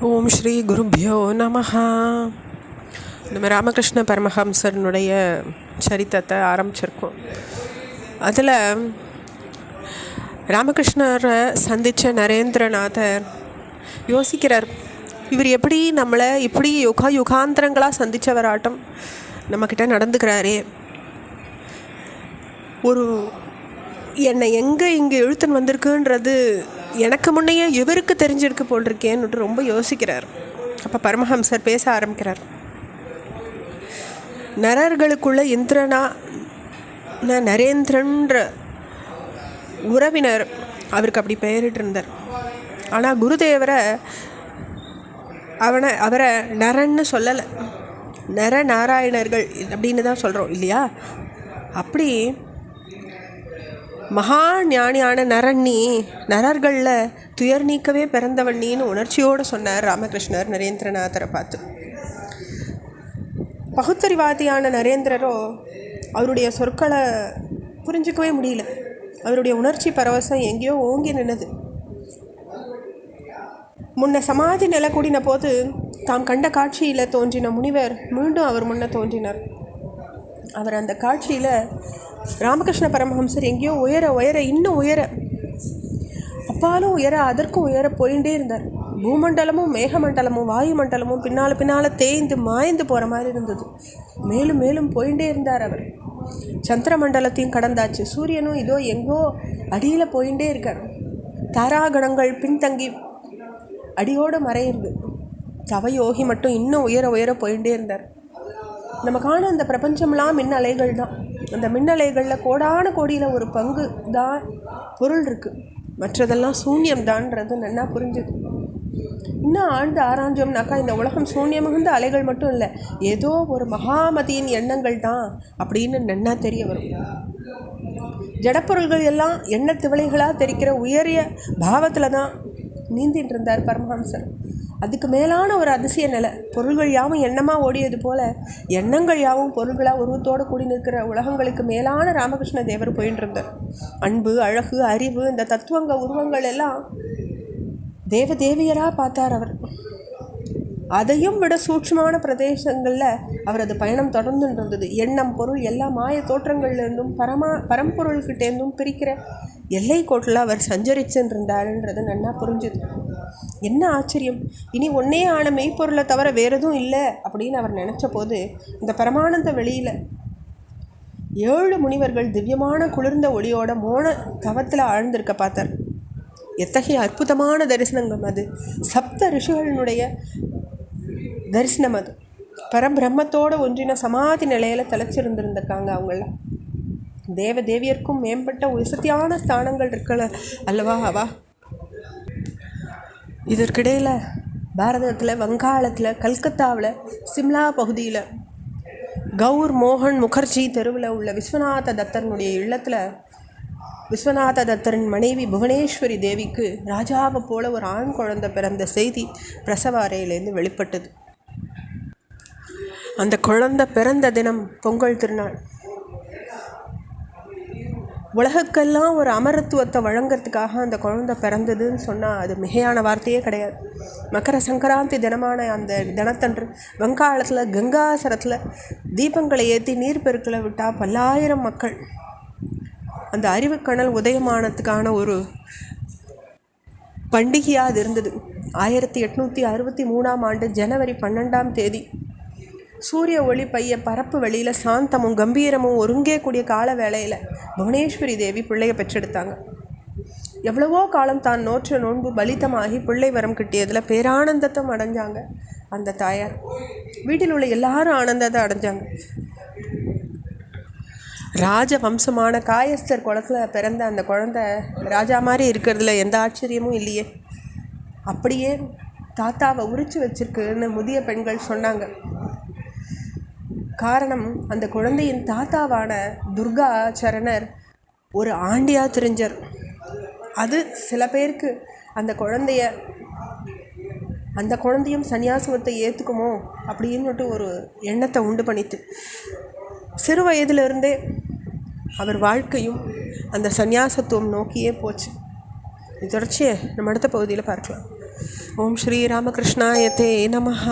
ஓம் ஸ்ரீ குருப்யோ நமஹ. நம்ம ராமகிருஷ்ண பரமஹம்சருடைய சரித்திரத்தை ஆரம்பிச்சிருக்கோம். அதில் ராமகிருஷ்ணரை சந்தித்த நரேந்திரநாதர் யோசிக்கிறார், இவர் எப்படி நம்மளை இப்படி யுகாந்தரங்களாக சந்தித்தவராட்டம் நம்மக்கிட்ட நடந்துக்கிறாரே, ஒரு என்னை எங்கே இங்கே இழுத்துன்னு வந்திருக்குன்றது எனக்கு முன்னையே இவருக்கு தெரிஞ்சிருக்கு போல் இருக்கேன்னு ரொம்ப யோசிக்கிறார். அப்போ பரமஹம்சர் பேச ஆரம்பிக்கிறார். நரர்களுக்குள்ள இந்திரனா நரேந்திரன்ற உறவினர் அவருக்கு அப்படி பெயரிட்டு இருந்தார். ஆனால் குருதேவரை அவரை நரன்னு சொல்லலை, நர நாராயணர்கள் அப்படின்னு தான் சொல்கிறோம் இல்லையா? அப்படி மகா ஞானியான நரண்ணி, நரர்களில் துயர் நீக்கவே பிறந்தவண்ணின்னு உணர்ச்சியோடு சொன்னார் ராமகிருஷ்ணர் நரேந்திரநாதரை பார்த்து. பகுத்தறிவாதியான நரேந்திரரோ அவருடைய சொற்களை புரிஞ்சிக்கவே முடியல. அவருடைய உணர்ச்சி பரவசம் எங்கேயோ ஓங்கி நின்னது. முன்ன சமாதி நிலை கூடின போது தாம் கண்ட காட்சியில் தோன்றின முனிவர் மீண்டும் அவர் முன்ன தோன்றினார். அவர் அந்த காட்சியில் ராமகிருஷ்ண பரமஹம்சர் எங்கேயோ உயர இன்னும் உயர, அப்பாலும் உயர, அதற்கும் உயர போயிட்டே இருந்தார். பூமண்டலமும் மேகமண்டலமும் வாயுமண்டலமும் பின்னால் தேய்ந்து மாய்ந்து போகிற மாதிரி இருந்தது. மேலும் மேலும் போயிட்டே இருந்தார் அவர். சந்திர மண்டலத்தையும் கடந்தாச்சு. சூரியனும் இதோ எங்கோ அடியில் போயிட்டே இருக்கார். தாராகணங்கள் பின்தங்கி அடியோடு மறையிறது. தவயோகி மட்டும் இன்னும் உயர போயிட்டே இருந்தார். நம்ம காண அந்த பிரபஞ்சம்லாம் மின்னலைகள் தான். அந்த மின்னலைகளில் கோடியில் ஒரு பங்கு தான் பொருள் இருக்குது, மற்றதெல்லாம் சூன்யம் தான்ன்றது நன்னா புரிஞ்சுது. இன்னும் ஆழ்ந்து ஆராய்ஞ்சோம்னாக்கா இந்த உலகம் சூன்யம் மிகுந்த அலைகள் மட்டும் இல்லை, ஏதோ ஒரு மகாமதியின் எண்ணங்கள் தான் அப்படின்னு நன்னா தெரிய வரும். ஜடப்பொருள்கள் எல்லாம் எண்ணத்திவளைகளாக தெரிக்கிற உயரிய பாவத்தில் தான் நீந்திட்டு இருந்தார் பரமஹம்சர். அதுக்கு மேலான ஒரு அதிசய நிலை. பொருள்கள் யாவும் எண்ணமாக ஓடியது போல் எண்ணங்கள் யாவும் பொருள்களாக உருவத்தோடு கூடி நிற்கிற உலகங்களுக்கு மேலான ராமகிருஷ்ண தேவர் போயின்னு இருந்தார். அன்பு, அழகு, அறிவு, இந்த தத்துவங்கள் உருவங்கள் எல்லாம் தேவதேவியராக பார்த்தார் அவர். அதையும் விட சூட்சமான பிரதேசங்களில் அவரது பயணம் தொடர்ந்து இருந்தது. எண்ணம், பொருள் எல்லா மாய தோற்றங்கள்லேருந்தும் பரம்பொருள்கிட்டேருந்தும் பிரிக்கிற எல்லை கோட்டில் அவர் சஞ்சரிச்சுன்னு இருந்தாருன்றது நன்னா புரிஞ்சுது. என்ன ஆச்சரியம்! இனி ஒன்னே ஆன மெய்ப்பொருளை தவிர வேறு எதுவும் இல்லை அப்படின்னு அவர் நினச்ச போது இந்த பரமானந்த வெளியில் 7 முனிவர்கள் திவ்யமான குளிர்ந்த ஒளியோட மோன தவத்தில் ஆழ்ந்திருக்க பார்த்தார். எத்தகைய அற்புதமான தரிசனங்கள் அது! சப்த ரிஷிகளினுடைய தரிசனம் அது. பரபிரம்மத்தோடு ஒன்றின சமாதி நிலையில் தலைச்சிருந்திருந்திருக்காங்க அவங்களாம். தேவியர்க்கும் மேம்பட்ட உசத்தியான ஸ்தானங்கள் இருக்கல அல்லவா அவா. இதற்கிடையில் பாரதத்தில், வங்காளத்தில், கல்கத்தாவில், சிம்லா பகுதியில் கௌர் மோகன் முகர்ஜி தெருவில் உள்ள விஸ்வநாத தத்தரனுடைய இல்லத்தில் விஸ்வநாத தத்தரின் மனைவி புவனேஸ்வரி தேவிக்கு ராஜாவை போல ஒரு ஆண் குழந்தை பிறந்த செய்தி பிரசவ அறையிலேருந்து வெளிப்பட்டது. அந்த குழந்தை பிறந்த தினம் பொங்கல் திருநாள். உலகுக்கெல்லாம் ஒரு அமரத்துவத்தை வழங்கிறதுக்காக அந்த குழந்தை பிறந்ததுன்னு சொன்னால் அது மிகையான வார்த்தையே கிடையாது. மகர சங்கராந்தி தினமான அந்த தினத்தன்று வங்காளத்தில் கங்காசரத்தில் தீபங்களை ஏற்றி நீர் பெருக்களை விட்டால் பல்லாயிரம் மக்கள் அந்த அறிவுக்கணல் உதயமானதுக்கான ஒரு பண்டிகையாக அது இருந்தது. 1863ஆம் ஆண்டு ஜனவரி 12ஆம் தேதி சூரிய ஒளி பைய பரப்பு வெளியில் சாந்தமும் கம்பீரமும் ஒருங்கே கூடிய கால வேளையில் புவனேஸ்வரி தேவி பிள்ளையை பெற்றெடுத்தாங்க. எவ்வளவோ காலம் தான் நோற்ற நோன்பு பலிதமாகி பிள்ளை வரம் கிட்டியதில் பேரானந்தத்தை அடைஞ்சாங்க அந்த தாயார். வீட்டில் உள்ள எல்லாரும் ஆனந்தத்தை அடைஞ்சாங்க. ராஜ வம்சமான காயஸ்தர் குளத்தில் பிறந்த அந்த குழந்தை ராஜா மாதிரி இருக்கிறதுல எந்த ஆச்சரியமும் இல்லையே. அப்படியே தாத்தாவை உரிச்சு வச்சிருக்குன்னு முதிய பெண்கள் சொன்னாங்க. காரணம், அந்த குழந்தையின் தாத்தாவான துர்கா சரணர் ஒரு ஆண்டியாக தெரிஞ்சார். அது சில பேருக்கு அந்த குழந்தையும் சன்னியாசத்தை ஏற்றுக்குமோ அப்படின்னுட்டு ஒரு எண்ணத்தை உண்டு பண்ணித்து. சிறு வயதிலிருந்தே அவர் வாழ்க்கையும் அந்த சந்நியாசத்துவம் நோக்கியே போச்சு. தொடர்ச்சியை நம்ம அடுத்த பகுதியில் பார்க்கலாம். ஓம் ஸ்ரீ ராமகிருஷ்ணாய தே நமஹ.